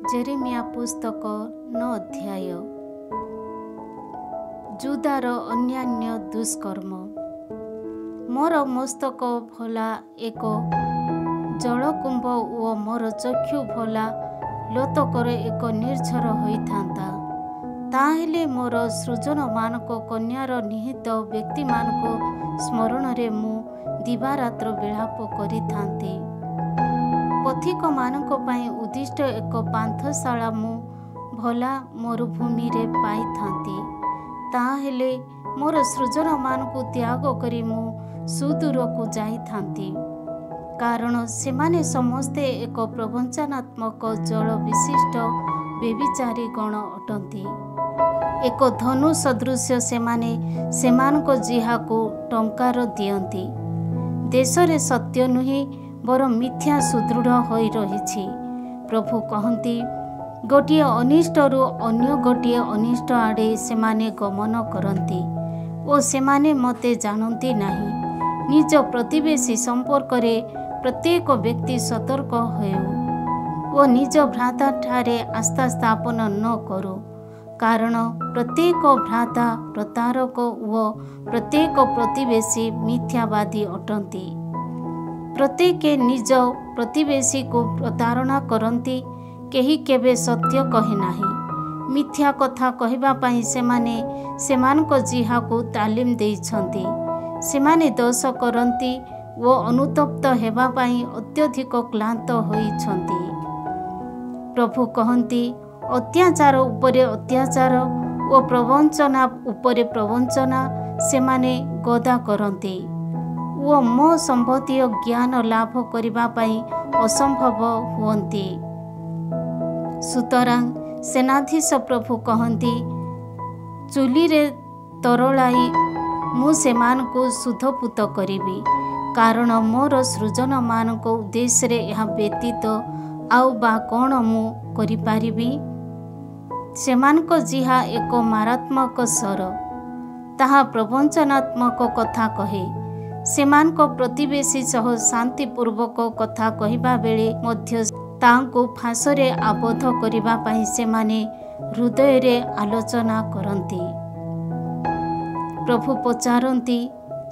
Jeremiah पुस्तक 9 अध्याय। जुदार अन्यान्य दुष्कर्म। मोर मस्तक भला एक जलकुंभ ओ मोर चक्षु भला लोतकर एक निर्झर होइथांता। ताहेले मोर सृजन मानक कन्यार निहित व्यक्ति मानक स्मरण रे मु दिवारात्र विलाप करिथांती। पथिक मानक पाई उद्दिष्ट एक पांथशाला मु भला मरुभूमि रे पाइथांती। ताहेले मोर सृजन मानक त्याग करी मु सुदूर को जाइथांती, कारण सेमाने समस्ते एक प्रवंचनात्मक जल विशिष्ट बेविचारी गण अटंती। एक धनु सदृश सेमाने सेमानक जिहा को टंकार दियंती। देश रे सत्य नुहे बर मिथ्या सुदृढ़ होई रहिछि। प्रभु कहंती, गोटिए अनिष्ट रु अन्य गोटिए अनिष्ट आड़े सेमाने गमन करंती ओ सेमाने मते जानती नाही। निज प्रतिवेशी संपर्क रे प्रत्येक व्यक्ति सतर्क हेउ ओ निज भ्राता ठारे आस्था स्थापन न करू, कारण प्रत्येक भ्राता प्रतारक ओ प्रत्येक प्रतिवेशी मिथ्यावादी अटंती। प्रत्येक निज प्रतिवेशी को प्रतारणा करंती, केही केबे सत्य कहे नाही। मिथ्या कथा कहबा पई सेमाने सेमानक जिहा को तालीम देइछंती। सेमाने दोष करंती ओ अनुतप्त हेबा पई अत्यधिक क्लांत होइछंती। प्रभु कहंती, अत्याचार उपरे अत्याचार ओ प्रवंचना उपरे प्रवंचना सेमाने गदा करंती ओ मो संबंधी ज्ञान लाभ करिबा पई असंभव हुअंती। सुतरां सेनाधीश प्रभु कहंती, चुली रे तरलाई मु सेमान को शुद्धपूत करिबी, कारण मोर सृजन मान को उद्देश्य रे यह व्यतीत आउ बा कौन मु करि पारिबी। सेमान को जिहा एक मारात्मक स्वर, ताहा प्रवंचनात्मक कथा कहे। सेमान को प्रतिवेशी सह शांतिपूर्वक कथा कहिबा बेले मध्य तांको फांसरे आबद्ध करिबा पई सेमाने हृदय रे आलोचना करंती। प्रभु पचारंती,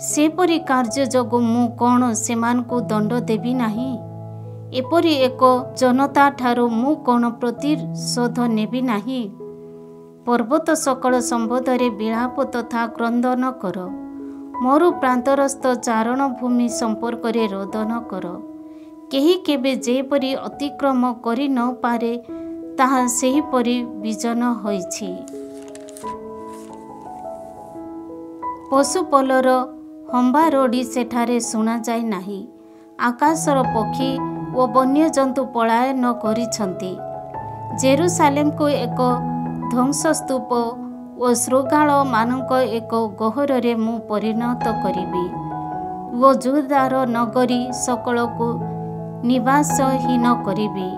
सेपरि कार्य जगो मु कौन सेमान को दंड देबी नाही? एपरि एक जनता ठारो मु कौन प्रतिशोध नेबी नाही? पर्वत सकल संबोधरे विलाप तथा क्रंदन कर। मरु प्रांतरस्थ चारण भूमि संपर्क रे रोदन कर। केही केबे जेपरि अतिक्रम करि न पारे ताहा सेहीपरि विजन होइछि। पशुपलर हंबा रोडी सेठारे सुना जाय नाही। आकाशर पक्षी ओ वन्य जंतु पलायन करिछंती। जेरुसालेम को एक ध्वंसस्तूप ओ श्रृगाल मानक एक गहर रे मु परिणत करिबी ओ जुदार नगरी सकल को निवासहीन करिबी।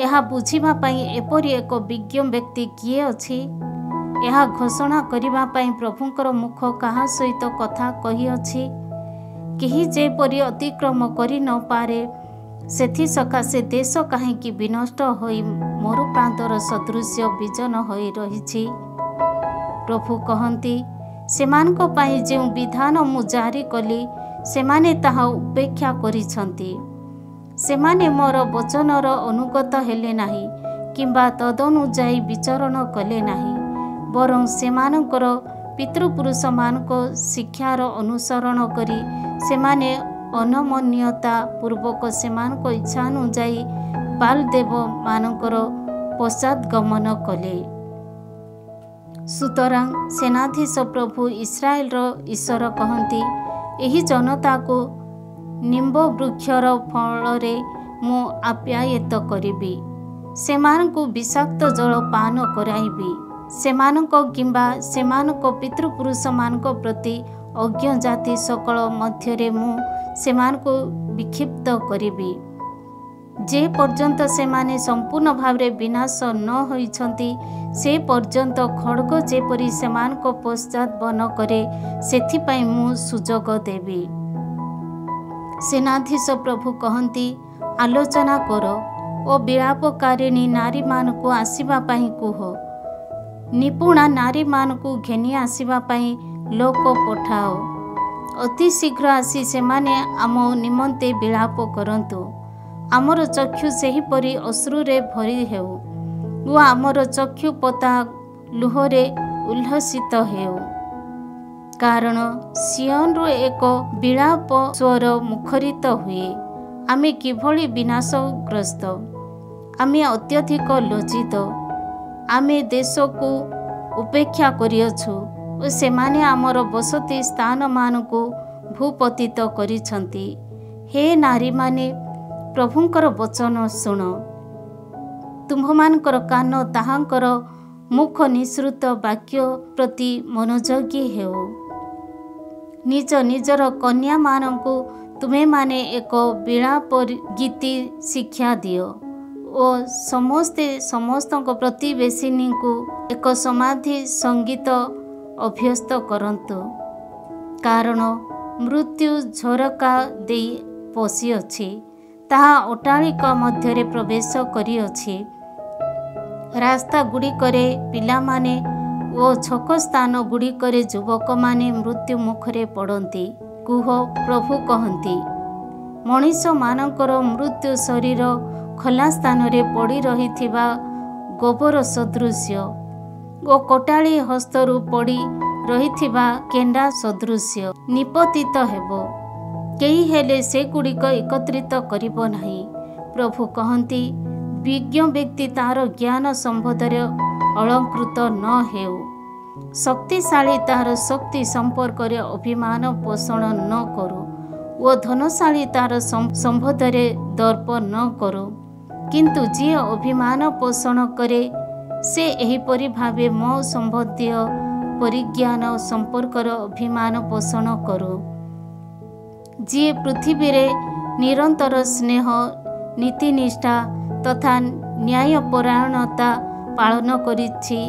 एहा बुझिबा पई एपरि एक विज्ञ व्यक्ति किए अछि? एहा घोषणा करिबा पई प्रभुंकर मुख काहा सहित कथा कहि अछि? केही जेपरि अतिक्रम करि न पारे सेथि सकाशे देश काहेकि विनष्ट होई मरु प्रांतर सदृश विजन होई रहिछि। प्रभु कहंती, सेमानक पाई जे विधान मु जारी कली सेमाने ताहा उपेक्षा करिछंती। सेमाने मोर वचनर अनुगत हेले नाही किंबा तदनुजाई विचरण कले नाही, बरं सेमानकर पितृपुरुष मानक शिक्षार अनुसरण करी सेमाने अनमन्यता पूर्वक सेमानक इच्छानुजाई बालदेव मानकर पश्चात गमन कले। सुतरां सेनाधीश प्रभु इस्राएल ईश्वर कहंती, एही जनता को निम्ब वृक्षर फल मु आप्यायित करिबी। सेमानकु विषाक्त जल पान कराइबी। सेमानक किंबा सेमानक पितृपुरुष मानक प्रति अज्ञ जाति सकल मध्यरे मु सेमानकु विक्षिप्त करिबी। जे पर्यंत सेमाने संपूर्ण भावरे विनाश न होइछंती से पर्यंत खड्ग जेपरि सेमानक पश्चात बन करे सेथिपाई मु सुजोग देबी। सेनाधीश प्रभु कहंती, आलोचना कर ଓ ବିଳାପକାରିଣୀ ନାରୀମାନଙ୍କୁ ଆସିବା ପାଇଁ କୁହ। ନିପୁଣା ନାରୀମାନଙ୍କୁ ଘେନି ଆସିବା ପାଇଁ ଲୋକ ପଠାଅ। ଅତି ଶୀଘ୍ର ଆସି ସେମାନେ ଆମ ନିମନ୍ତେ ବିଳାପ କରନ୍ତୁ। ଆମର ଚକ୍ଷୁ ସେହିପରି ଅଶ୍ରୁରେ ଭରି ହେଉ ଓ ଆମର ଚକ୍ଷୁ ପତା ଲୁହରେ ଉଲ୍ଲସିତ ହେଉ। କାରଣ ସିୟନରୁ ଏକ ବିଳାପ ସ୍ୱର ମୁଖରିତ ହୁଏ। ଆମେ କିଭଳି ବିନାଶଗ୍ରସ୍ତ, ଆମେ ଅତ୍ୟଧିକ ଲଜ୍ଜିତ, ଆମେ ଦେଶକୁ ଉପେକ୍ଷା କରିଅଛୁ ଓ ସେମାନେ ଆମର ବସତି ସ୍ଥାନମାନଙ୍କୁ ଭୂପତିତ କରିଛନ୍ତି। ହେ ନାରୀମାନେ, ପ୍ରଭୁଙ୍କର ବଚନ ଶୁଣ। ତୁମ୍ଭମାନଙ୍କର କାନ ତାହାଙ୍କର ମୁଖ ନିଃସୃତ ବାକ୍ୟ ପ୍ରତି ମନୋଯୋଗୀ ହେଉ। ନିଜ ନିଜର କନ୍ୟାମାନଙ୍କୁ ତୁମେମାନେ ଏକ ବିଳାପ ଗୀତି ଶିକ୍ଷା ଦିଅ ଓ ସମସ୍ତେ ସମସ୍ତଙ୍କ ପ୍ରତିବେଶିନୀଙ୍କୁ ଏକ ସମାଧି ସଙ୍ଗୀତ ଅଭ୍ୟସ୍ତ କରନ୍ତୁ। କାରଣ ମୃତ୍ୟୁ ଝରକା ଦେଇ ପଶିଅଛି, ତାହା ଅଟ୍ଟାଳିକା ମଧ୍ୟରେ ପ୍ରବେଶ କରିଅଛି। ରାସ୍ତା ଗୁଡ଼ିକରେ ପିଲାମାନେ ଓ ଛକ ସ୍ଥାନ ଗୁଡ଼ିକରେ ଯୁବକମାନେ ମୃତ୍ୟୁ ମୁଖରେ ପଡ଼ନ୍ତି। କୁହ, ପ୍ରଭୁ କହନ୍ତି, ମଣିଷମାନଙ୍କର ମୃତ୍ୟୁ ଶରୀର ଖୋଲା ସ୍ଥାନରେ ପଡ଼ି ରହିଥିବା ଗୋବର ସଦୃଶ୍ୟ ଓ କଟାଳି ହସ୍ତରୁ ପଡ଼ି ରହିଥିବା କେଣ୍ଡା ସଦୃଶ୍ୟ ନିପତିତ ହେବ। କେହି ହେଲେ ସେଗୁଡ଼ିକ ଏକତ୍ରିତ କରିବ ନାହିଁ। ପ୍ରଭୁ କହନ୍ତି, ବିଜ୍ଞ ବ୍ୟକ୍ତି ତାହାର ଜ୍ଞାନ ସମ୍ବନ୍ଧରେ ଅଳଙ୍କୃତ ନ ହେଉ। ଶକ୍ତିଶାଳୀ ତାହାର ଶକ୍ତି ସମ୍ପର୍କରେ ଅଭିମାନ ପୋଷଣ ନ କରୁ ଓ ଧନଶାଳୀ ତାହାର ସମ୍ବନ୍ଧରେ ଦର୍ପ ନ କରୁ। କିନ୍ତୁ ଯିଏ ଅଭିମାନ ପୋଷଣ କରେ, ସେ ଏହିପରି ଭାବେ ମୋ ସମ୍ବନ୍ଧୀୟ ପରିଜ୍ଞାନ ସମ୍ପର୍କର ଅଭିମାନ ପୋଷଣ କରୁ। ଯିଏ ପୃଥିବୀରେ ନିରନ୍ତର ସ୍ନେହ, ନୀତିନିଷ୍ଠା ତଥା ନ୍ୟାୟପରାୟଣତା ପାଳନ କରିଛି,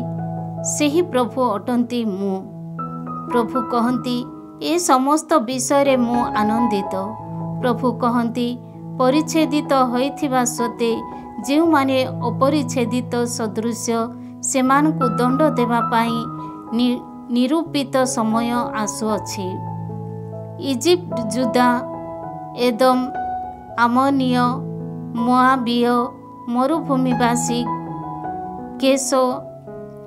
ସେହି ପ୍ରଭୁ ଅଟନ୍ତି ମୁଁ। ପ୍ରଭୁ କହନ୍ତି, ଏ ସମସ୍ତ ବିଷୟରେ ମୁଁ ଆନନ୍ଦିତ। ପ୍ରଭୁ କହନ୍ତି, ପରିଚ୍ଛେଦିତ ହୋଇଥିବା ସତ୍ତ୍ୱେ ଯେଉଁମାନେ ଅପରିଚ୍ଛେଦିତ ସଦୃଶ୍ୟ, ସେମାନଙ୍କୁ ଦଣ୍ଡ ଦେବା ପାଇଁ ନିରୂପିତ ସମୟ ଆସୁଅଛି। ଇଜିପ୍ଟ, ଜୁଦା, ଏଦୋମ, ଆମୋନୀୟ, ମୋଆବୀୟ, ମରୁଭୂମିବାସୀ, କେଶ,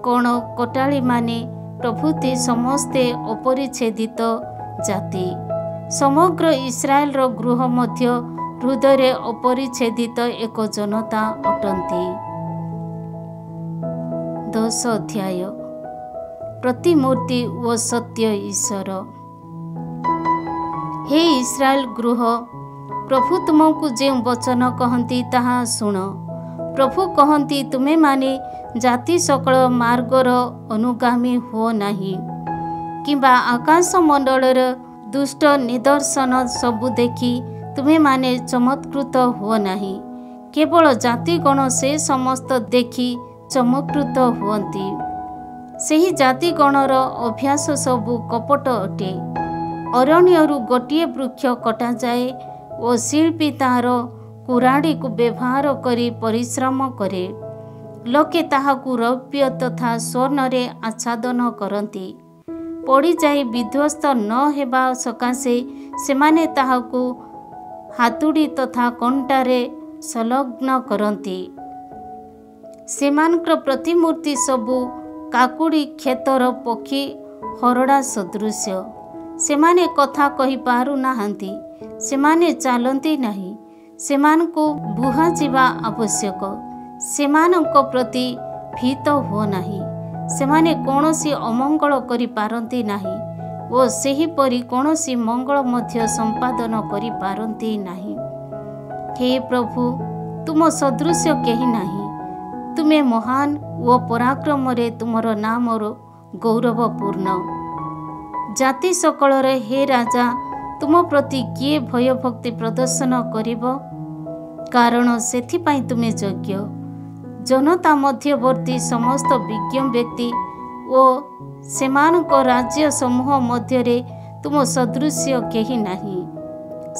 କୋଣ, କଟାଳିମାନେ ପ୍ରଭୃତି ସମସ୍ତେ ଅପରିଚ୍ଛେଦିତ ଜାତି। ସମଗ୍ର ଇସ୍ରାଏଲର ଗୃହ ମଧ୍ୟ ହୃଦୟରେ ଅପରିଚ୍ଛେଦିତ ଏକ ଜନତା ଅଟନ୍ତି। 10 ଅଧ୍ୟାୟ। ପ୍ରତିମୂର୍ତ୍ତି ଓ ସତ୍ୟ ଈଶ୍ୱର। ହେ ଇସ୍ରାଏଲ ଗୃହ, ପ୍ରଭୁ ତୁମକୁ ଯେଉଁ ବଚନ କହନ୍ତି ତାହା ଶୁଣ। ପ୍ରଭୁ କହନ୍ତି, ତୁମେମାନେ ଜାତି ସକଳ ମାର୍ଗର ଅନୁଗାମୀ ହୁଅ ନାହିଁ, କିମ୍ବା ଆକାଶମଣ୍ଡଳର ଦୁଷ୍ଟ ନିଦର୍ଶନ ସବୁ ଦେଖି ତୁମେମାନେ ଚମତ୍କୃତ ହୁଅ ନାହିଁ। କେବଳ ଜାତିଗଣ ସେ ସମସ୍ତ ଦେଖି ଚମତ୍କୃତ ହୁଅନ୍ତି। ସେହି ଜାତିଗଣର ଅଭ୍ୟାସ ସବୁ କପଟ ଅଟେ। ଅରଣ୍ୟରୁ ଗୋଟିଏ ବୃକ୍ଷ କଟାଯାଏ ଓ ଶିଳ୍ପୀ ତାହାର କୁରାଢ଼ୀକୁ ବ୍ୟବହାର କରି ପରିଶ୍ରମ କରେ। ଲୋକେ ତାହାକୁ ରୌପ୍ୟ ତଥା ସ୍ୱର୍ଣ୍ଣରେ ଆଚ୍ଛାଦନ କରନ୍ତି। ପଡ଼ିଯାଇ ବିଧ୍ୱସ୍ତ ନ ହେବା ସକାଶେ ସେମାନେ ତାହାକୁ ହାତୁଡ଼ି ତଥା କଣ୍ଟାରେ ସଂଲଗ୍ନ କରନ୍ତି। ସେମାନଙ୍କର ପ୍ରତିମୂର୍ତ୍ତି ସବୁ କାକୁଡ଼ି କ୍ଷେତର ପକ୍ଷୀ ହରଡ଼ା ସଦୃଶ୍ୟ। ସେମାନେ କଥା କହିପାରୁନାହାନ୍ତି, ସେମାନେ ଚାଲନ୍ତି ନାହିଁ। ସେମାନଙ୍କୁ ବୁହାଯିବା ଆବଶ୍ୟକ। ସେମାନଙ୍କ ପ୍ରତି ଭୀତ ହୁଅ ନାହିଁ। ସେମାନେ କୌଣସି ଅମଙ୍ଗଳ କରିପାରନ୍ତି ନାହିଁ ଓ ସେହିପରି କୌଣସି ମଙ୍ଗଳ ମଧ୍ୟ ସମ୍ପାଦନ କରିପାରନ୍ତି ନାହିଁ। ହେ ପ୍ରଭୁ, ତୁମ ସଦୃଶ୍ୟ କେହି ନାହିଁ। ତୁମେ ମହାନ ଓ ପରାକ୍ରମରେ ତୁମର ନାମର ଗୌରବପୂର୍ଣ୍ଣ। ଜାତି ସକଳର ହେ ରାଜା, ତୁମ ପ୍ରତି କିଏ ଭୟଭକ୍ତି ପ୍ରଦର୍ଶନ କରିବ? କାରଣ ସେଥିପାଇଁ ତୁମେ ଯୋଗ୍ୟ। ଜନତା ମଧ୍ୟବର୍ତ୍ତୀ ସମସ୍ତ ବିଜ୍ଞ ବ୍ୟକ୍ତି ଓ ସେମାନଙ୍କ ରାଜ୍ୟ ସମୂହ ମଧ୍ୟରେ ତୁମ ସଦୃଶ୍ୟ କେହି ନାହିଁ।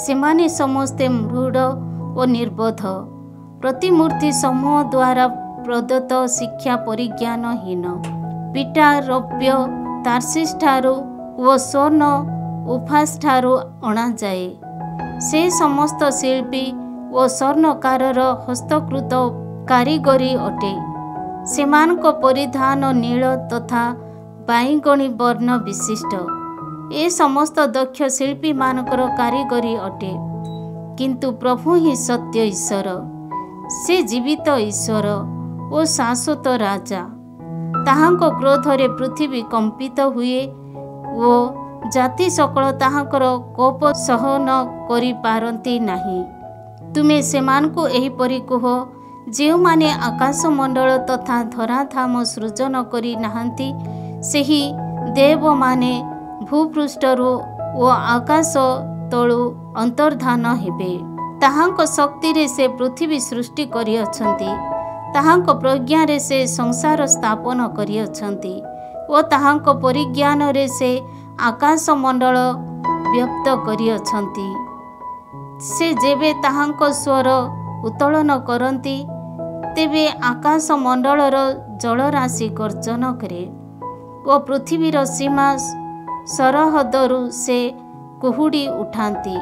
ସେମାନେ ସମସ୍ତେ ମୃଢ଼ ଓ ନିର୍ବୋଧ। ପ୍ରତିମୂର୍ତ୍ତି ସମୂହ ଦ୍ୱାରା ପ୍ରଦତ୍ତ ଶିକ୍ଷା ପରିଜ୍ଞାନହୀନ। ପିଟା ରୌପ୍ୟ ତାର୍ସିସ୍ ଠାରୁ ଓ ସ୍ୱର୍ଣ୍ଣ ଉଫାସ୍ ଠାରୁ ଅଣାଯାଏ। ସେ ସମସ୍ତ ଶିଳ୍ପୀ ଓ ସ୍ୱର୍ଣ୍ଣକାରର ହସ୍ତକୃତ କାରିଗରୀ ଅଟେ। ସେମାନଙ୍କ ପରିଧାନ ନୀଳ ତଥା ବାଇଗଣୀ ବର୍ଣ୍ଣ ବିଶିଷ୍ଟ। ଏ ସମସ୍ତ ଦକ୍ଷ ଶିଳ୍ପୀମାନଙ୍କର କାରିଗରୀ ଅଟେ। କିନ୍ତୁ ପ୍ରଭୁ ହିଁ ସତ୍ୟ ଈଶ୍ୱର। ସେ ଜୀବିତ ଈଶ୍ୱର ଓ ଶାଶ୍ୱତ ରାଜା। ତାହାଙ୍କ କ୍ରୋଧରେ ପୃଥିବୀ କମ୍ପିତ ହୁଏ ଓ ଜାତି ସକଳ ତାହାଙ୍କର କୋପ ସହନ କରିପାରନ୍ତି ନାହିଁ। ତୁମେ ସେମାନଙ୍କୁ ଏହିପରି କୁହ, ଯେଉଁମାନେ ଆକାଶମଣ୍ଡଳ ତଥା ଧରାଧାମ ସୃଜନ କରି ନାହାନ୍ତି। ସେହି ଦେବମାନେ ଭୂପୃଷ୍ଠରୁ ଓ ଆକାଶ ତଳୁ ଅନ୍ତର୍ଦ୍ଧାନ ହେବେ। ତାହାଙ୍କ ଶକ୍ତିରେ ସେ ପୃଥିବୀ ସୃଷ୍ଟି କରିଅଛନ୍ତି। ତାହାଙ୍କ ପ୍ରଜ୍ଞାରେ ସେ ସଂସାର ସ୍ଥାପନ କରିଅଛନ୍ତି ଓ ତାହାଙ୍କ ପରିଜ୍ଞାନରେ ସେ ଆକାଶମଣ୍ଡଳ ବ୍ୟକ୍ତ କରିଅଛନ୍ତି। ସେ ଯେବେ ତାହାଙ୍କ ସ୍ୱର ଉତ୍ତୋଳନ କରନ୍ତି, ତେବେ ଆକାଶମଣ୍ଡଳର ଜଳରାଶି ଗର୍ଜନ କରେ ଓ ପୃଥିବୀର ସୀମା ସରହଦରୁ ସେ କୁହୁଡ଼ି ଉଠାନ୍ତି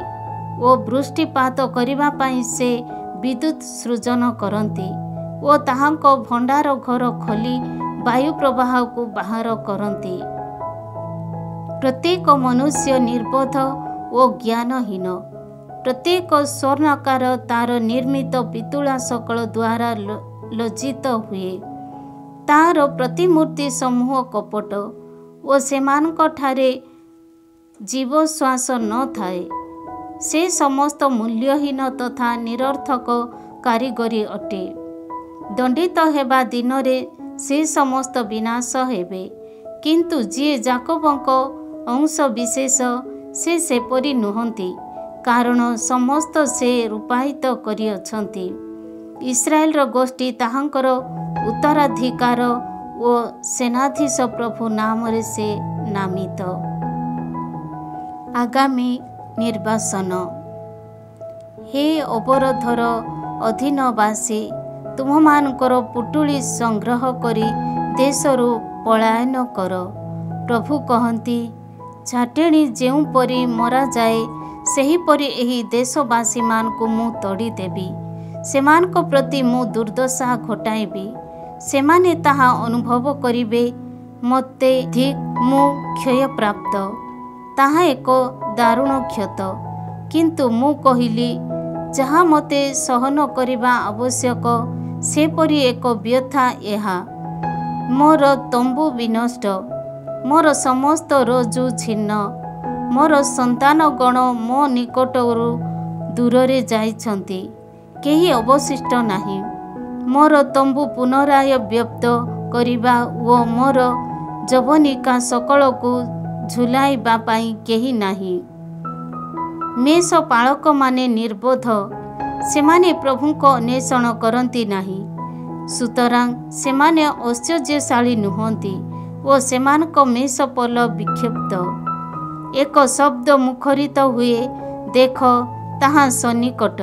ଓ ବୃଷ୍ଟିପାତ କରିବା ପାଇଁ ସେ ବିଦ୍ୟୁତ୍ ସୃଜନ କରନ୍ତି ଓ ତାହାଙ୍କ ଭଣ୍ଡାର ଘର ଖୋଲି ବାୟୁ ପ୍ରବାହକୁ ବାହାର କରନ୍ତି। ପ୍ରତ୍ୟେକ ମନୁଷ୍ୟ ନିର୍ବୋଧ ଓ ଜ୍ଞାନହୀନ। ପ୍ରତ୍ୟେକ ସ୍ୱର୍ଣ୍ଣକାର ତାର ନିର୍ମିତ ପିତୁଳା ସକଳ ଦ୍ୱାରା ଲଜ୍ଜିତ ହୁଏ। ତାର ପ୍ରତିମୂର୍ତ୍ତି ସମୂହ କପଟ ଓ ସେମାନଙ୍କଠାରେ ଜୀବଶ୍ୱାସ ନଥାଏ। ସେ ସମସ୍ତ ମୂଲ୍ୟହୀନ ତଥା ନିରର୍ଥକ କାରିଗରୀ ଅଟେ। ଦଣ୍ଡିତ ହେବା ଦିନରେ ସେ ସମସ୍ତ ବିନାଶ ହେବେ। କିନ୍ତୁ ଯିଏ ଯାକୋବଙ୍କ ଅଂଶ ବିଶେଷ, ସେ ସେପରି ନୁହନ୍ତି, କାରଣ ସମସ୍ତ ସେ ରୂପାୟିତ କରିଅଛନ୍ତି। ଇସ୍ରାଏଲର ଗୋଷ୍ଠୀ ତାହାଙ୍କର ଉତ୍ତରାଧିକାର ଓ ସେନାଧୀଶ ପ୍ରଭୁ ନାମରେ ସେ ନାମିତ। ଆଗାମୀ ନିର୍ବାସନ। ହେ ଅବରୋଧର ଅଧୀନବାସୀ, ତୁମମାନଙ୍କର ପୁଟୁଳି ସଂଗ୍ରହ କରି ଦେଶରୁ ପଳାୟନ କର। ପ୍ରଭୁ କହନ୍ତି, ଝାଟେଣୀ ଯେଉଁପରି ମରାଯାଏ, ସେହିପରି ଏହି ଦେଶବାସୀମାନଙ୍କୁ ମୁଁ ତଡ଼ିଦେବି। ସେମାନଙ୍କ ପ୍ରତି ମୁଁ ଦୁର୍ଦ୍ଦଶା ଘଟାଇବି। ସେମାନେ ତାହା ଅନୁଭବ କରିବେ। ମୋତେ ଧିକ୍, ମୁଁ କ୍ଷୟପ୍ରାପ୍ତ। ତାହା ଏକ ଦାରୁଣ କ୍ଷତ। କିନ୍ତୁ ମୁଁ କହିଲି, ଯାହା ମୋତେ ସହନ କରିବା ଆବଶ୍ୟକ, ସେପରି ଏକ ବ୍ୟଥା ଏହା। ମୋର ତମ୍ବୁ ବିନଷ୍ଟ, ମୋର ସମସ୍ତ ରଜ୍ଜୁ ଛିନ୍ନ। ମୋର ସନ୍ତାନଗଣ ମୋ ନିକଟରୁ ଦୂରରେ ଯାଇଛନ୍ତି, କେହି ଅବଶିଷ୍ଟ ନାହିଁ। ମୋର ତମ୍ବୁ ପୁନରାୟ ବ୍ୟପ୍ତ କରିବା ଓ ମୋର ଯବନିକା ସକଳକୁ ଝୁଲାଇବା ପାଇଁ କେହି ନାହିଁ। ମେଷପାଳକମାନେ ନିର୍ବୋଧ, ସେମାନେ ପ୍ରଭୁଙ୍କ ଅନ୍ୱେଷଣ କରନ୍ତି ନାହିଁ। ସୁତରାଂ ସେମାନେ ଐଶ୍ୱର୍ଯ୍ୟଶାଳୀ ନୁହନ୍ତି ଓ ସେମାନଙ୍କ ମେଷପଲ ବିକ୍ଷିପ୍ତ। ଏକ ଶବ୍ଦ ମୁଖରିତ ହୁଏ, ଦେଖ, ତାହା ସନ୍ନିକଟ।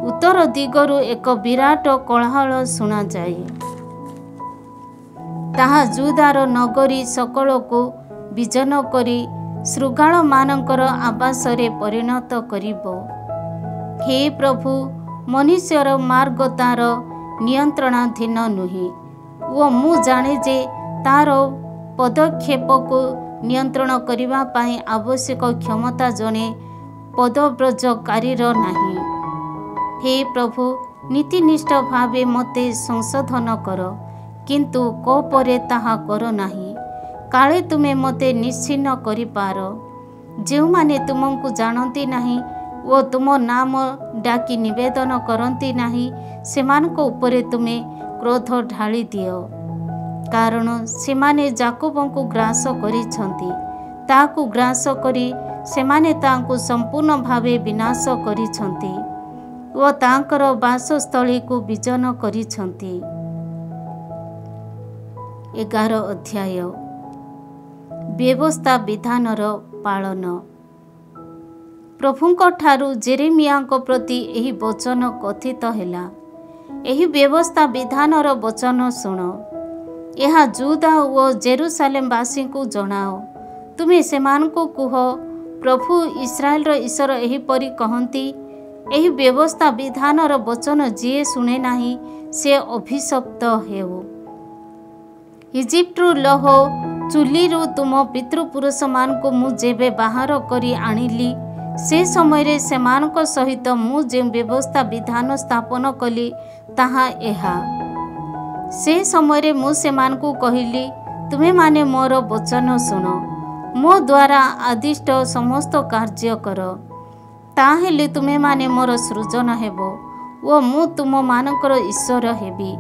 ଉତ୍ତର ଦିଗରୁ ଏକ ବିରାଟ କୋଳାହଳ ଶୁଣାଯାଏ। ତାହା ଯୁଦାର ନଗରୀ ସକଳକୁ ବିଜନ କରି ଶୃଗାଳମାନଙ୍କର ଆବାସରେ ପରିଣତ କରିବ। ହେ ପ୍ରଭୁ, ମନୁଷ୍ୟର ମାର୍ଗ ତାର ନିୟନ୍ତ୍ରଣାଧୀନ ନୁହେଁ ଓ ମୁଁ ଜାଣେ ଯେ ତାର ପଦକ୍ଷେପକୁ ନିୟନ୍ତ୍ରଣ କରିବା ପାଇଁ ଆବଶ୍ୟକ କ୍ଷମତା ଜଣେ ପଦବ୍ରଜକାରୀର ନାହିଁ। ହେ ପ୍ରଭୁ, ନୀତିନିଷ୍ଠ ଭାବେ ମୋତେ ସଂଶୋଧନ କର, କିନ୍ତୁ କୋପରେ ତାହା କର ନାହିଁ। କାଳେ ତୁମେ ମୋତେ ନିଶ୍ଚିହ୍ନ କରିପାର। ଯେଉଁମାନେ ତୁମକୁ ଜାଣନ୍ତି ନାହିଁ ଓ ତୁମ ନାମ ଡାକି ନିବେଦନ କରନ୍ତି ନାହିଁ, ସେମାନଙ୍କ ଉପରେ ତୁମେ କ୍ରୋଧ ଢାଳି ଦିଅ। କାରଣ ସେମାନେ ଯାକୋବଙ୍କୁ ଗ୍ରାସ କରିଛନ୍ତି। ତାହାକୁ ଗ୍ରାସ କରି ସେମାନେ ତାଙ୍କୁ ସମ୍ପୂର୍ଣ୍ଣ ଭାବେ ବିନାଶ କରିଛନ୍ତି ଓ ତାଙ୍କର ବାସସ୍ଥଳୀକୁ ବିଜନ କରିଛନ୍ତି। 11 ଅଧ୍ୟାୟ। ବ୍ୟବସ୍ଥା ବିଧାନର ପାଳନ। ପ୍ରଭୁଙ୍କ ଠାରୁ ଜେରେମିୟାଙ୍କ ପ୍ରତି ଏହି ବଚନ କଥିତ ହେଲା। ଏହି ବ୍ୟବସ୍ଥା ବିଧାନର ବଚନ ଶୁଣ। ଏହା ଜୁଦା ଓ ଜେରୁସାଲେମବାସୀଙ୍କୁ ଜଣାଅ। ତୁମେ ସେମାନଙ୍କୁ କୁହ, ପ୍ରଭୁ ଇସ୍ରାଏଲର ଈଶ୍ୱର ଏହିପରି କହନ୍ତି, ଏହି ବ୍ୟବସ୍ଥା ବିଧାନର ବଚନ ଯିଏ ଶୁଣେ ନାହିଁ ସେ ଅଭିଶପ୍ତ ହେଉ। ଇଜିପ୍ଟରୁ ଲୌହ ଚୁଲିରୁ ତୁମ ପିତୃପୁରୁଷମାନଙ୍କୁ ମୁଁ ଯେବେ ବାହାର କରି ଆଣିଲି, ସେ ସମୟରେ ସେମାନଙ୍କ ସହିତ ମୁଁ ଯେଉଁ ବ୍ୟବସ୍ଥା ବିଧାନ ସ୍ଥାପନ କଲି ତାହା ଏହା। ସେ ସମୟରେ ମୁଁ ସେମାନଙ୍କୁ କହିଲି, ତୁମେମାନେ ମୋର ବଚନ ଶୁଣ, ମୋ ଦ୍ୱାରା ଆଦିଷ୍ଟ ସମସ୍ତ କାର୍ଯ୍ୟ କର। ତାହେଲେ ତୁମେମାନେ ମୋର ସୃଜନ ହେବ ଓ ମୁଁ ତୁମମାନଙ୍କର ଈଶ୍ୱର ହେବି।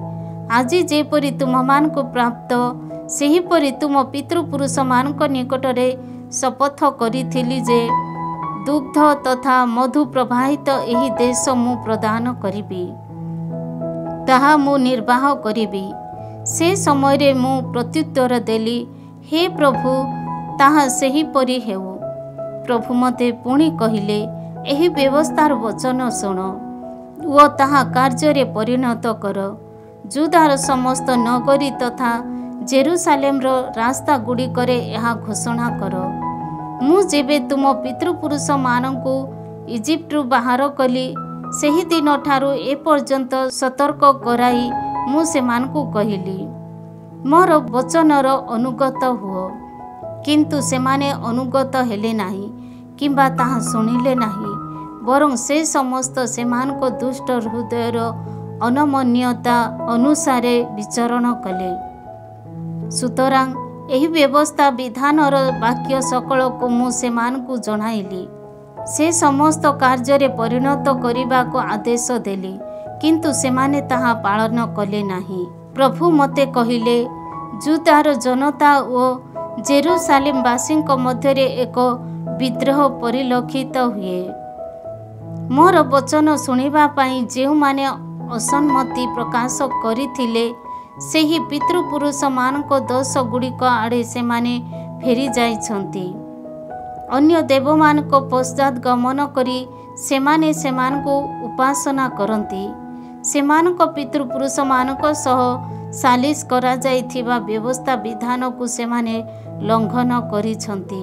ଆଜି ଯେପରି ତୁମମାନଙ୍କୁ ପ୍ରାପ୍ତ, ସେହିପରି ତୁମ ପିତୃପୁରୁଷମାନଙ୍କ ନିକଟରେ ଶପଥ କରିଥିଲି ଯେ ଦୁଗ୍ଧ ତଥା ମଧୁ ପ୍ରବାହିତ ଏହି ଦେଶ ମୁଁ ପ୍ରଦାନ କରିବି, ତାହା ମୁଁ ନିର୍ବାହ କରିବି। ସେ ସମୟରେ ମୁଁ ପ୍ରତ୍ୟୁତ୍ତର ଦେଲି, ହେ ପ୍ରଭୁ, ତାହା ସେହିପରି ହେଉ। ପ୍ରଭୁ ମୋତେ ପୁଣି କହିଲେ, ଏହି ବ୍ୟବସ୍ଥାର ବଚନ ଶୁଣ ଓ ତାହା କାର୍ଯ୍ୟରେ ପରିଣତ କର। ଜୁଦାର ସମସ୍ତ ନଗରୀ ତଥା ଜେରୁସାଲେମର ରାସ୍ତାଗୁଡ଼ିକରେ ଏହା ଘୋଷଣା କର, ମୁଁ ଯେବେ ତୁମ ପିତୃପୁରୁଷମାନଙ୍କୁ ଇଜିପ୍ଟରୁ ବାହାର କଲି, ସେହିଦିନ ଠାରୁ ଏପର୍ଯ୍ୟନ୍ତ ସତର୍କ କରାଇ ମୁଁ ସେମାନଙ୍କୁ କହିଲି, ମୋର ବଚନର ଅନୁଗତ ହୁଅ। କିନ୍ତୁ ସେମାନେ ଅନୁଗତ ହେଲେ ନାହିଁ କିମ୍ବା ତାହା ଶୁଣିଲେ ନାହିଁ, ବରଂ ସେ ସମସ୍ତ ସେମାନଙ୍କ ଦୁଷ୍ଟ ହୃଦୟର ଅନମନୀୟତା ଅନୁସାରେ ବିଚରଣ କଲେ। ସୁତରାଂ ଏହି ବ୍ୟବସ୍ଥା ବିଧାନର ବାକ୍ୟ ସକଳକୁ ମୁଁ ସେମାନଙ୍କୁ ଜଣାଇଲି। ସେ ସମସ୍ତ କାର୍ଯ୍ୟରେ ପରିଣତ କରିବାକୁ ଆଦେଶ ଦେଲି, କିନ୍ତୁ ସେମାନେ ତାହା ପାଳନ କଲେ ନାହିଁ। ପ୍ରଭୁ ମୋତେ କହିଲେ, ଜୁଦାର ଜନତା ଓ ଜେରୁସାଲେମବାସୀଙ୍କ ମଧ୍ୟରେ ଏକ ବିଦ୍ରୋହ ପରିଲକ୍ଷିତ ହୁଏ। ମୋର ବଚନ ଶୁଣିବା ପାଇଁ ଯେଉଁମାନେ ଅସମ୍ମତି ପ୍ରକାଶ କରିଥିଲେ, ସେହି ପିତୃପୁରୁଷମାନଙ୍କ ଦୋଷଗୁଡ଼ିକ ଆଡ଼େ ସେମାନେ ଫେରି ଯାଇଛନ୍ତି। ଅନ୍ୟ ଦେବମାନଙ୍କ ପଶ୍ଚାତ୍ ଗମନ କରି ସେମାନେ ସେମାନଙ୍କୁ ଉପାସନା କରନ୍ତି। ସେମାନଙ୍କ ପିତୃପୁରୁଷମାନଙ୍କ ସହ ସାଲିସ କରାଯାଇଥିବା ବ୍ୟବସ୍ଥା ବିଧାନକୁ ସେମାନେ ଲଙ୍ଘନ କରିଛନ୍ତି।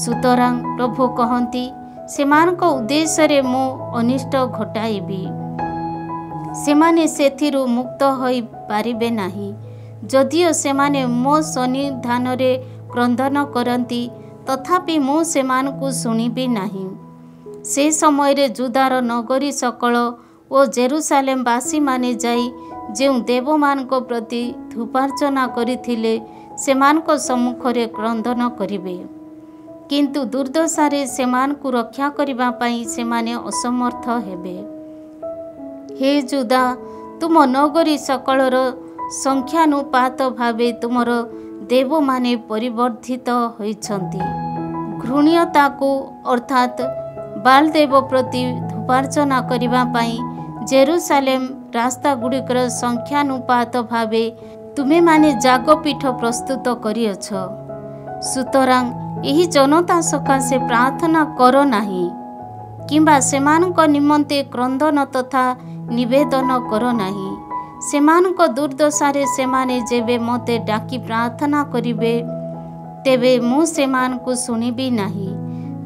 ସୁତରାଂ ପ୍ରଭୁ କହନ୍ତି, ସେମାନଙ୍କ ଉଦ୍ଦେଶ୍ୟରେ ମୁଁ ଅନିଷ୍ଟ ଘଟାଇବି। ସେମାନେ ସେଥିରୁ ମୁକ୍ତ ହୋଇପାରିବେ ନାହିଁ। ଯଦିଓ ସେମାନେ ମୋ ସନ୍ନିଧାନରେ କ୍ରନ୍ଦନ କରନ୍ତି, ତଥାପି ମୁଁ ସେମାନଙ୍କୁ ଶୁଣିବି ନାହିଁ। ସେ ସମୟରେ ଜୁଦାର ନଗରୀ ସକଳ ଓ ଜେରୁସାଲେମବାସୀମାନେ ଯାଇ ଯେଉଁ ଦେବମାନଙ୍କ ପ୍ରତି ଧୂପାର୍ଚ୍ଚନା କରିଥିଲେ, ସେମାନଙ୍କ ସମ୍ମୁଖରେ କ୍ରନ୍ଦନ କରିବେ। କିନ୍ତୁ ଦୁର୍ଦ୍ଦଶାରେ ସେମାନଙ୍କୁ ରକ୍ଷା କରିବା ପାଇଁ ସେମାନେ ଅସମର୍ଥ ହେବେ। ହେ ଜୁଦା, ତୁମ ନଗରୀ ସକଳର ସଂଖ୍ୟାନୁପାତ ଭାବେ ତୁମର ଦେବମାନେ ପରିବର୍ଦ୍ଧିତ ହୋଇଛନ୍ତି। ଘୃଣ୍ୟତାକୁ ଅର୍ଥାତ୍ ବାଲ୍ ଦେବ ପ୍ରତି ଧୂପାର୍ଚ୍ଚନା କରିବା ପାଇଁ ଜେରୁସାଲେମ ରାସ୍ତାଗୁଡ଼ିକର ସଂଖ୍ୟାନୁପାତ ଭାବେ ତୁମେମାନେ ଯାଗପୀଠ ପ୍ରସ୍ତୁତ କରିଅଛ। ସୁତରାଂ ଏହି ଜନତା ସକାଶେ ପ୍ରାର୍ଥନା କର ନାହିଁ କିମ୍ବା ସେମାନଙ୍କ ନିମନ୍ତେ କ୍ରନ୍ଦନ ତଥା ନିବେଦନ କର ନାହିଁ। ସେମାନଙ୍କ ଦୁର୍ଦ୍ଦଶାରେ ସେମାନେ ଯେବେ ମୋତେ ଡାକି ପ୍ରାର୍ଥନା କରିବେ, ତେବେ ମୁଁ ସେମାନଙ୍କୁ ଶୁଣିବି ନାହିଁ।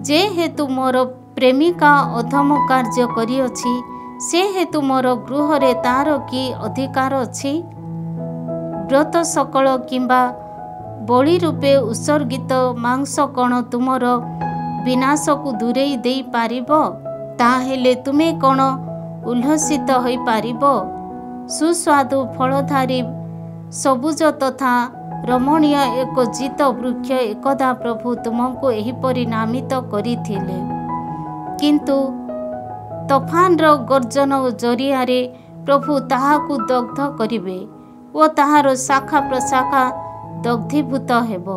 ଯେହେତୁ ମୋର ପ୍ରେମିକା ଅଧମ କାର୍ଯ୍ୟ କରିଅଛି, ସେ ହେତୁ ମୋର ଗୃହରେ ତାର କି ଅଧିକାର ଅଛି? ବ୍ରତ ସକଳ କିମ୍ବା ବଳି ରୂପେ ଉତ୍ସର୍ଗିତ ମାଂସ କ'ଣ ତୁମର ବିନାଶକୁ ଦୂରେଇ ଦେଇପାରିବ? ତାହେଲେ ତୁମେ କ'ଣ ଉଲ୍ଲସିତ ହୋଇପାରିବ? ସୁସ୍ୱାଦୁ ଫଳଧାରୀ ସବୁଜ ତଥା ରମଣୀୟ ଏକ ଜିତ ବୃକ୍ଷ ଏକଦା ପ୍ରଭୁ ତୁମକୁ ଏହିପରି ନାମିତ କରିଥିଲେ। କିନ୍ତୁ ତୋଫାନର ଗର୍ଜନ ଜରିଆରେ ପ୍ରଭୁ ତାହାକୁ ଦଗ୍ଧ କରିବେ ଓ ତାହାର ଶାଖା ପ୍ରଶାଖା ଦଗ୍ଧୀଭୂତ ହେବ।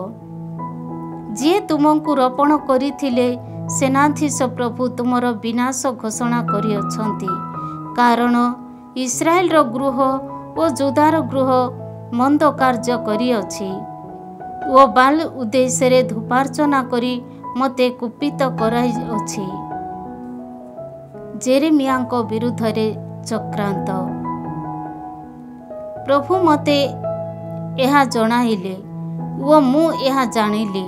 ଯିଏ ତୁମକୁ ରୋପଣ କରିଥିଲେ, ସେନାଧୀଶ ପ୍ରଭୁ ତୁମର ବିନାଶ ଘୋଷଣା କରିଅଛନ୍ତି। କାରଣ ଇସ୍ରାଏଲର ଗୃହ ଓ ଜୁଦାର ଗୃହ ମନ୍ଦ କାର୍ଯ୍ୟ କରିଅଛି ଓ ବାଲ୍ ଉଦ୍ଦେଶ୍ୟରେ ଧୂପାର୍ଚ୍ଚନା କରି ମୋତେ କୁପିତ କରାଇଅଛି। ଜେରେମିୟାଙ୍କ ବିରୁଦ୍ଧରେ ଚକ୍ରାନ୍ତ। प्रभु मते यह जणाइले ओ मु यह जानिली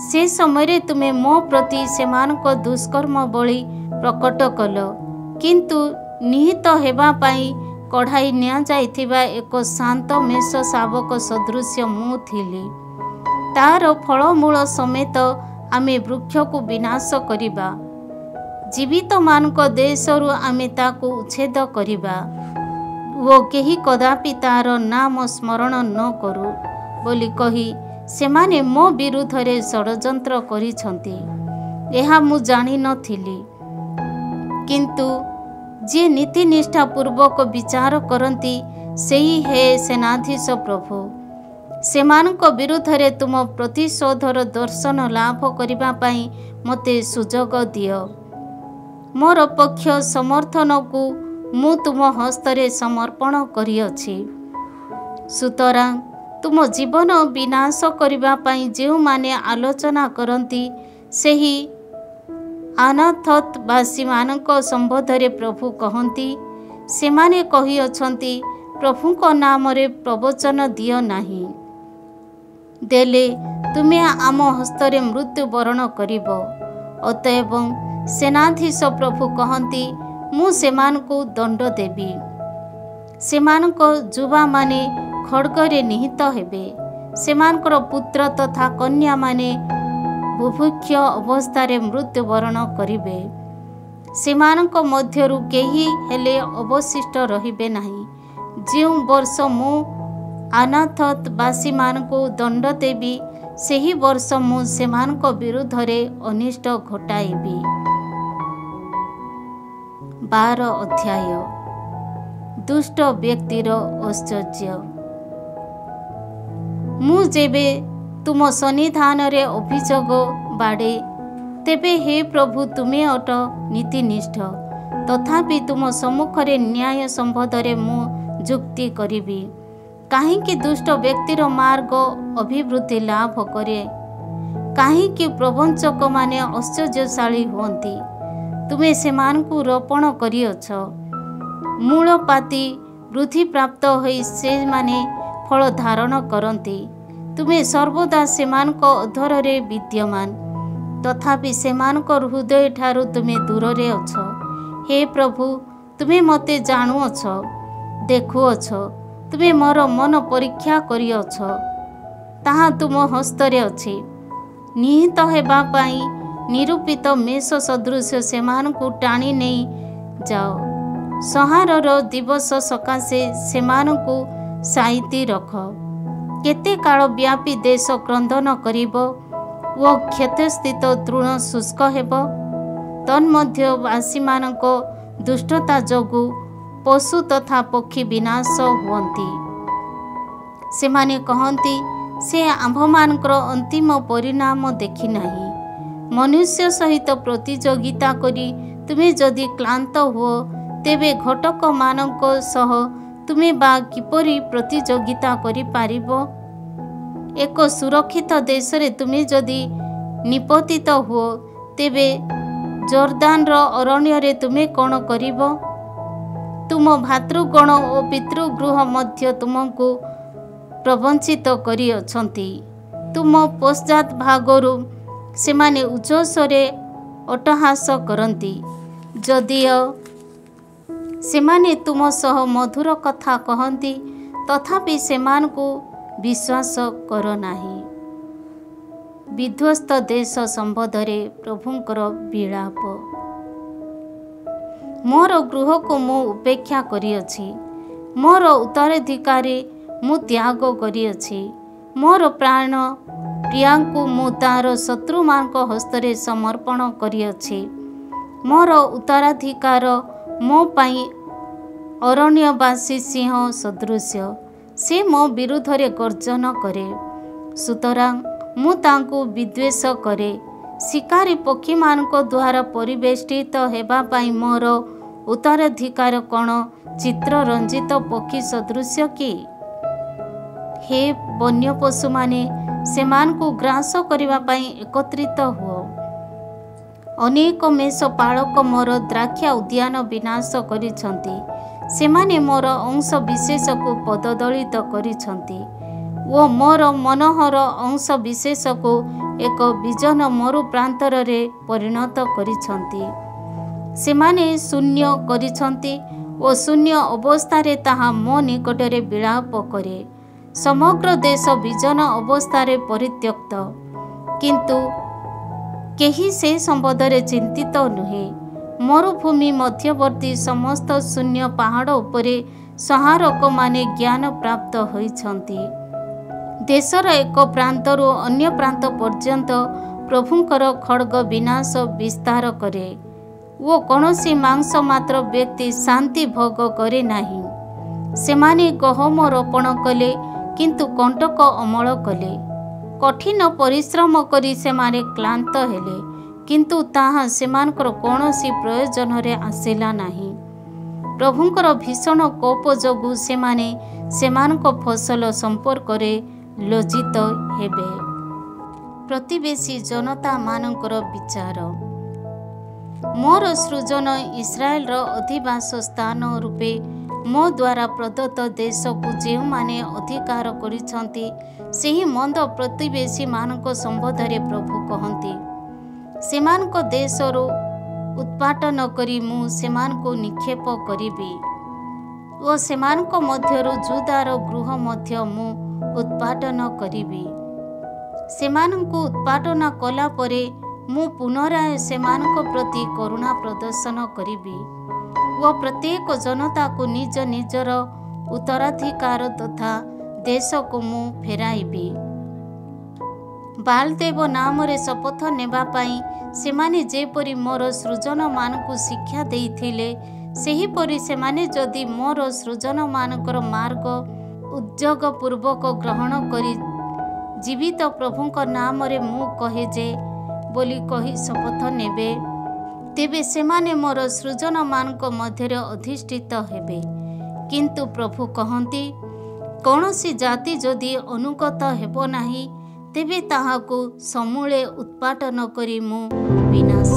से समय तुमे मो प्रति सेमानक दुष्कर्म बलि प्रकट कल किंतु निहित हेबा पाई कढ़ाई निया जाइथिबा एक शांत मेष शावक सदृश मु थिली। तार फलमूल समेत आमे वृक्ष को विनाश करिबा जीवित मानक देशरु आमे ताकू उच्छेद करिबा वो केही कदापि तार नाम स्मरण न करू बोली कही सेमाने मो विरुद्धरे षड्यंत्र करिछंती एहा मु जानि नथिली। किंतु जे नीति निष्ठा पूर्वक विचार करती सेही हे सेनाधीश प्रभु सेमानक विरुद्धरे तुम प्रतिशोधर दर्शन लाभ करिबा पाई मते सुजोग दियो। मोर पक्ष समर्थन को मु तुम हस्तरे समर्पण करिअछि। सुतरां तुम जीवन विनाश करिबा पाई जेउ माने आलोचना करती सेही अनाथतवासी मानक संबोधरे प्रभु कहती सेमाने कही अछंती प्रभुक नाम रे प्रवचन दियो नाही देले तुमे आम हस्तरे मृत्यु वरण करिब। अतएव सेनाधीश प्रभु कहती मु सेमानकु दंड देबी सेमानक जुवा माने खड्गरे निहित हेबे सेमानकर पुत्र तथा कन्या माने बुभुक्ष अवस्थारे मृत्युवरण करिबे सेमानक मध्यरु केही हेले अवशिष्ट रहिबे नाही। जो वर्ष मु अनाथतवासी मानकु दंड देबी सेही वर्ष मु सेमानक विरुद्धरे अनिष्ट घटाइबी। 12 अध्याय दुष्ट व्यक्तिर ऐश्वर्य। मु जेबे तुम सन्निधान रे अभियोग बाड़े तेबे हे प्रभु तुमे अट नीतिनिष्ठ तथापि तुम सम्मुखरे न्याय संबंधरे मु जुक्ति करिबी। काहींकि दुष्ट व्यक्तिर मार्ग अभिवृद्धि लाभ करे काहींकि प्रवंचक माने ऐश्वर्यशाली हुअंती तुमे सेमानकु रोपण करिअछ मूल पाती वृद्धि प्राप्त होई से माने फल धारण करती तुमे सर्वदा सेमानक अधରରେ विद्यमान तथापि सेमानक हृदय ठारू तुमे दूर रे अछ। हे प्रभु तुमे मते जानुअछ देखुअछ तुमे मोर मन परीक्षा करिअछ ताहा तुम हस्तरे अछि। निहित हेबा पाई निरूपित मेष सदृश सेमानकु टाणी नहीं जाओ संहारर दिवस सकाशे सेमानकु साइती रख केते काल व्यापी देश क्रंदन करिब ओ क्षतस्थित तृण शुष्क हेब तन्मध्यवासी मानक दुष्टता जोगु पशु तथा पक्षी विनाश हुअंती सेमाने कहंती से आंभमानकर अंतिम परिणाम देखि नाही। मनुष्य सहित प्रतियोगिता करी तुमे जदि क्लांत हुओ तेबे घटक मानक सह तुमे बा किपरि प्रतियोगिता करि पारिबो। एक सुरक्षित देश रे तुमे जदि निपतित हुओ तेबे जर्दान रो अरण्य रे तुमे कोन करिबो। तुम भातृगण और पितृगृह मध्य तुमको प्रवंचित करी अछंती तुम पश्चात भागरु सेमाने उच्चस्वरे अट्टहास करती जदिओ सेमाने तुम सह मधुर कथा कहती तथापि सेमानकु विश्वास कर नाही। विध्वस्त देश संबंधरे प्रभुंकर विलाप। मोर गृह को मु उपेक्षा करिअछि मोर उत्तराधिकारी मु त्याग करिअछि मोर प्राण प्रियांकु मु तार शत्रुमानक हस्तरे समर्पण करिअछि। मोर उत्तराधिकार मो पाई अरण्यवासी सिंह सदृश से मो विरुद्धरे गर्जन करे सुतरां मु तांकु विद्वेष करे। शिकारी पक्षी मानक द्वारा परिवेष्टित हेबा पाई मोर उत्तराधिकार कण चित्र रंजित पक्षी सदृश कि। हे वन्य पशु माने सेमान को ग्रास करिबा पाई एकत्रित हुओ ଅନେକ ମେଷପାଳକ ମୋର ଦ୍ରାକ୍ଷା ଉଦ୍ୟାନ ବିନାଶ କରିଛନ୍ତି। ସେମାନେ ମୋର ଅଂଶ ବିଶେଷକୁ ପଦଦଳିତ କରିଛନ୍ତି ଓ ମୋର ମନୋହର ଅଂଶ ବିଶେଷକୁ ଏକ ବିଜନ ମରୁ ପ୍ରାନ୍ତରରେ ପରିଣତ କରିଛନ୍ତି। ସେମାନେ ଶୂନ୍ୟ କରିଛନ୍ତି ଓ ଶୂନ୍ୟ ଅବସ୍ଥାରେ ତାହା ମୋ ନିକଟରେ ବିଳାପ କରେ। ସମଗ୍ର ଦେଶ ବିଜନ ଅବସ୍ଥାରେ ପରିତ୍ୟକ୍ତ, କିନ୍ତୁ କେହି ସେ ସମ୍ବନ୍ଧରେ ଚିନ୍ତିତ ନୁହେଁ। ମରୁଭୂମି ମଧ୍ୟବର୍ତ୍ତୀ ସମସ୍ତ ଶୂନ୍ୟ ପାହାଡ଼ ଉପରେ ସଂହାରକମାନେ ଜ୍ଞାନ ପ୍ରାପ୍ତ ହୋଇଛନ୍ତି। ଦେଶର ଏକ ପ୍ରାନ୍ତରୁ ଅନ୍ୟ ପ୍ରାନ୍ତ ପର୍ଯ୍ୟନ୍ତ ପ୍ରଭୁଙ୍କର ଖଡ଼୍ଗ ବିନାଶ ବିସ୍ତାର କରେ ଓ କୌଣସି ମାଂସ ମାତ୍ର ବ୍ୟକ୍ତି ଶାନ୍ତି ଭୋଗ କରେ ନାହିଁ। ସେମାନେ ଗହମ ରୋପଣ କଲେ, କିନ୍ତୁ କଣ୍ଟକ ଅମଳ କଲେ। କଠିନ ପରିଶ୍ରମ କରି ସେମାନେ କ୍ଳାନ୍ତ ହେଲେ, କିନ୍ତୁ ତାହା ସେମାନଙ୍କର କୌଣସି ପ୍ରୟୋଜନରେ ଆସିଲା ନାହିଁ। ପ୍ରଭୁଙ୍କର ଭୀଷଣ କୋପ ଯୋଗୁଁ ସେମାନେ ସେମାନଙ୍କ ଫସଲ ସମ୍ପର୍କରେ ଲଜ୍ଜିତ ହେବେ। ପ୍ରତିବେଶୀ ଜନତାମାନଙ୍କର ବିଚାର। ମୋର ସୃଜନ ଇସ୍ରାଏଲର ଅଧିବାସ ସ୍ଥାନ ରୂପେ ମୋ ଦ୍ୱାରା ପ୍ରଦତ୍ତ ଦେଶକୁ ଯେଉଁମାନେ ଅଧିକାର କରିଛନ୍ତି, ସେହି ମନ୍ଦ ପ୍ରତିବେଶୀମାନଙ୍କ ସମ୍ବନ୍ଧରେ ପ୍ରଭୁ କହନ୍ତି, ସେମାନଙ୍କ ଦେଶରୁ ଉତ୍ପାଟନ କରି ମୁଁ ସେମାନଙ୍କୁ ନିକ୍ଷେପ କରିବି ଓ ସେମାନଙ୍କ ମଧ୍ୟରୁ ଯୁଦାର ଗୃହ ମଧ୍ୟ ମୁଁ ଉତ୍ପାଟନ କରିବି। ସେମାନଙ୍କୁ ଉତ୍ପାଟନ କଲା ପରେ ମୁଁ ପୁନରାୟ ସେମାନଙ୍କ ପ୍ରତି କରୁଣା ପ୍ରଦର୍ଶନ କରିବି ଓ ପ୍ରତ୍ୟେକ ଜନତାକୁ ନିଜ ନିଜର ଉତ୍ତରାଧିକାର ତଥା ଦେଶକୁ ମୁଁ ଫେରାଇବି। ବାଲଦେବ ନାମରେ ଶପଥ ନେବା ପାଇଁ ସେମାନେ ଯେପରି ମୋର ସୃଜନମାନଙ୍କୁ ଶିକ୍ଷା ଦେଇଥିଲେ, ସେହିପରି ସେମାନେ ଯଦି ମୋର ସୃଜନମାନଙ୍କର ମାର୍ଗ ଉଦ୍ଯୋଗପୂର୍ବକ ଗ୍ରହଣ କରି ଜୀବିତ ପ୍ରଭୁଙ୍କ ନାମରେ ମୁଁ କହେ ଯେ ବୋଲି କହି ଶପଥ ନେବେ, ତେବେ ସେମାନେ ମୋର ସୃଜନମାନଙ୍କ ମଧ୍ୟରେ ଅଧିଷ୍ଠିତ ହେବେ। କିନ୍ତୁ ପ୍ରଭୁ କହନ୍ତି, କୌଣସି ଜାତି ଯଦି ଅନୁଗତ ହେବ ନାହିଁ, ତେବେ ତାହାକୁ ସମୂଳେ ଉତ୍ପାଟନ କରି ମୁଁ ବିନାଶ